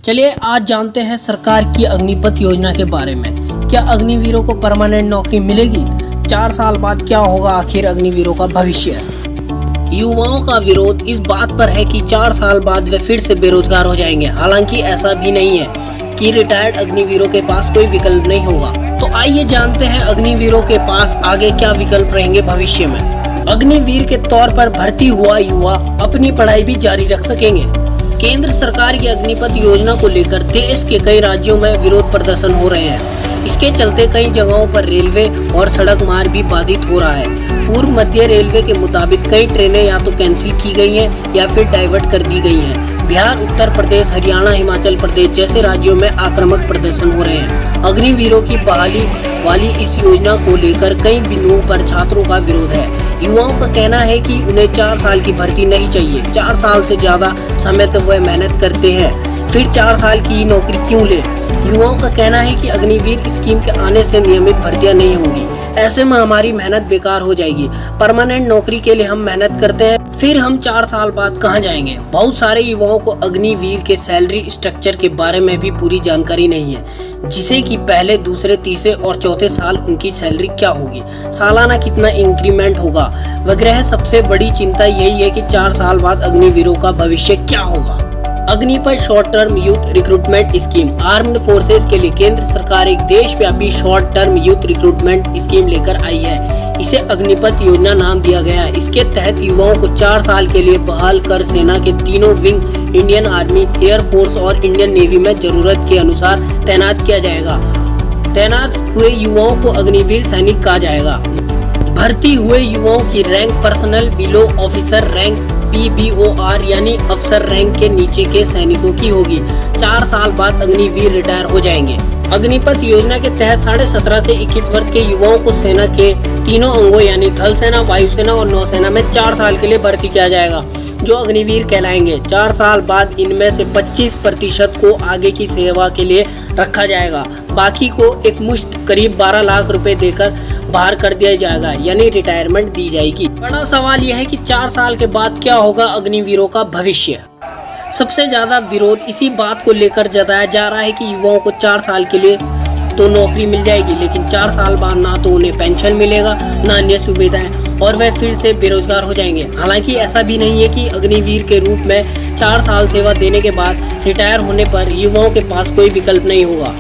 चलिए आज जानते हैं सरकार की अग्निपथ योजना के बारे में। क्या अग्निवीरों को परमानेंट नौकरी मिलेगी? 4 साल बाद क्या होगा आखिर अग्निवीरों का भविष्य? युवाओं का विरोध इस बात पर है कि 4 साल बाद वे फिर से बेरोजगार हो जाएंगे। हालांकि ऐसा भी नहीं है कि रिटायर्ड अग्निवीरों के पास कोई विकल्प नहीं होगा। तो आइए जानते हैं अग्निवीरों के पास आगे क्या विकल्प रहेंगे भविष्य में। अग्निवीर के तौर पर भर्ती हुआ युवा अपनी पढ़ाई भी जारी रख सकेंगे। केंद्र सरकार की अग्निपथ योजना को लेकर देश के कई राज्यों में विरोध प्रदर्शन हो रहे हैं। इसके चलते कई जगहों पर रेलवे और सड़क मार्ग भी बाधित हो रहा है। पूर्व मध्य रेलवे के मुताबिक कई ट्रेनें या तो कैंसिल की गई हैं या फिर डाइवर्ट कर दी गई हैं। बिहार, उत्तर प्रदेश, हरियाणा, हिमाचल प्रदेश जैसे राज्यों में आक्रामक प्रदर्शन हो रहे हैं। अग्निवीरों की बहाली वाली इस योजना को लेकर कई बिंदुओं पर छात्रों का विरोध है। युवाओं का कहना है कि उन्हें 4 साल की भर्ती नहीं चाहिए। 4 साल से ज्यादा समय तक वह मेहनत करते हैं, फिर 4 साल की नौकरी क्यों ले? युवाओं का कहना है कि अग्निवीर स्कीम के आने से नियमित भर्तियां नहीं होंगी। ऐसे में हमारी मेहनत बेकार हो जाएगी। परमानेंट नौकरी के लिए हम मेहनत करते हैं, फिर हम 4 साल बाद कहां जाएंगे? बहुत सारे युवाओं को अग्निवीर के सैलरी स्ट्रक्चर के बारे में भी पूरी जानकारी नहीं है, जिसे कि पहले, दूसरे, तीसरे और चौथे साल उनकी सैलरी क्या होगी, सालाना कितना इंक्रीमेंट होगा वगैरह। सबसे बड़ी चिंता यही है कि 4 साल बाद अग्निवीरों का भविष्य क्या होगा। Agnipath short term youth recruitment scheme. Armed forces के लिए केंद्र सरकार एक देशव्यापी short term youth recruitment scheme लेकर आई है। इसे अग्निपथ योजना नाम दिया गया है। इसके तहत युवाओं को 4 साल के लिए बहाल कर सेना के तीनों wing, Indian army, air force और इंडियन नेवी में जरूरत के अनुसार तैनात किया जाएगा। तैनात हुए युवाओं को अग्निवीर सैनिक कहा जाएगा। भर्ती हुए युवाओं की rank personal below officer rank PBOR यानी अफसर रैंक के नीचे के सैनिकों की होगी। 4 साल बाद अग्निवीर रिटायर हो जाएंगे। अग्निपथ योजना के तहत 17.5 से 21 वर्ष के युवाओं को सेना के तीनों अंगों यानी थल सेना, वायुसेना और नौसेना में 4 साल के लिए भर्ती किया जाएगा, जो अग्निवीर कहलाएंगे। 4 साल बाद इनमें से 25% को आगे की सेवा के लिए रखा जाएगा। बाकी को एक मुश्त करीब 12 लाख रुपए देकर बाहर कर दिया जाएगा, यानी रिटायरमेंट दी जाएगी। बड़ा सवाल यह है कि 4 साल के बाद क्या होगा अग्निवीरों का भविष्य। सबसे ज्यादा विरोध इसी बात को लेकर जताया जा रहा है कि युवाओं को 4 साल के लिए तो नौकरी मिल जाएगी, लेकिन 4 साल बाद ना तो उन्हें पेंशन मिलेगा, ना अन्य सुविधाएं, और वह फिर से बेरोजगार हो जाएंगे। हालांकि ऐसा भी नहीं है कि अग्निवीर के रूप में 4 साल सेवा देने के बाद रिटायर होने पर युवाओं के पास कोई विकल्प नहीं होगा।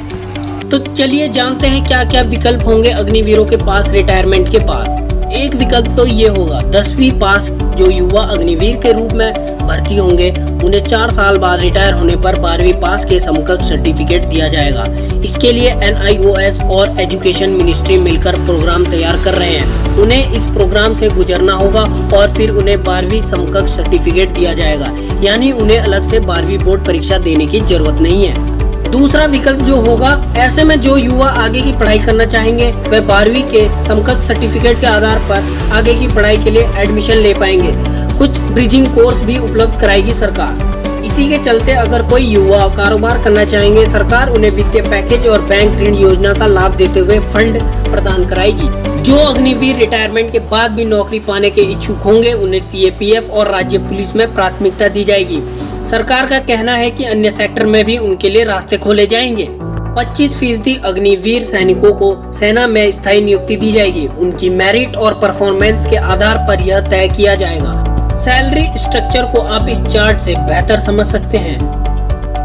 तो चलिए जानते हैं क्या क्या विकल्प होंगे अग्निवीरों के पास रिटायरमेंट के बाद। एक विकल्प तो ये होगा, 10वीं पास जो युवा अग्निवीर के रूप में भर्ती होंगे उन्हें 4 साल बाद रिटायर होने पर 12वीं पास के समकक्ष सर्टिफिकेट दिया जाएगा। इसके लिए NIOS और एजुकेशन मिनिस्ट्री मिलकर प्रोग्राम तैयार कर रहे हैं। उन्हें इस प्रोग्राम से गुजरना होगा और फिर उन्हें 12वीं समकक्ष सर्टिफिकेट दिया जाएगा, यानी उन्हें अलग से 12वीं बोर्ड परीक्षा देने की जरूरत नहीं है। दूसरा विकल्प जो होगा, ऐसे में जो युवा आगे की पढ़ाई करना चाहेंगे वह 12वीं के समकक्ष सर्टिफिकेट के आधार पर आगे की पढ़ाई के लिए एडमिशन ले पाएंगे। कुछ ब्रिजिंग कोर्स भी उपलब्ध कराएगी सरकार। इसी के चलते अगर कोई युवा कारोबार करना चाहेंगे, सरकार उन्हें वित्तीय पैकेज और बैंक ऋण योजना का लाभ देते हुए फंड प्रदान कराएगी। जो अग्निवीर रिटायरमेंट के बाद भी नौकरी पाने के इच्छुक होंगे उन्हें CAPF और राज्य पुलिस में प्राथमिकता दी जाएगी। सरकार का कहना है कि अन्य सेक्टर में भी उनके लिए रास्ते खोले जाएंगे। 25% अग्निवीर सैनिकों को सेना में स्थायी नियुक्ति दी जाएगी। उनकी मेरिट और परफॉर्मेंस के आधार पर यह तय किया जाएगा। सैलरी स्ट्रक्चर को आप इस चार्ट से बेहतर समझ सकते हैं।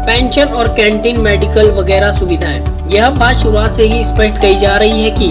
पेंशन और कैंटीन, मेडिकल वगैरह सुविधाएं। यह बात शुरुआत से ही स्पष्ट कही जा रही है कि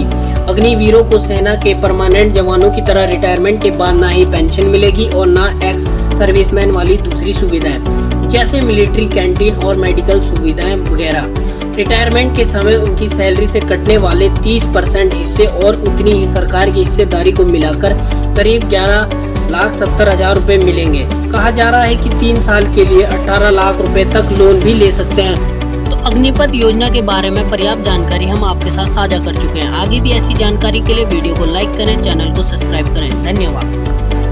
अग्निवीरों को सेना के परमानेंट जवानों की तरह रिटायरमेंट के बाद ना ही पेंशन मिलेगी और ना एक्स सर्विसमैन वाली दूसरी सुविधाएं जैसे मिलिट्री कैंटीन और मेडिकल सुविधाएं वगैरह। रिटायरमेंट के समय उनकी सैलरी से कटने वाले 30% हिस्से और उतनी ही सरकार की हिस्सेदारी को मिलाकर करीब 11,70,000 रुपए मिलेंगे। कहा जा रहा है कि 3 साल के लिए 18 लाख रुपए तक लोन भी ले सकते हैं। तो अग्निपथ योजना के बारे में पर्याप्त जानकारी हम आपके साथ साझा कर चुके हैं। आगे भी ऐसी जानकारी के लिए वीडियो को लाइक करें, चैनल को सब्सक्राइब करें। धन्यवाद।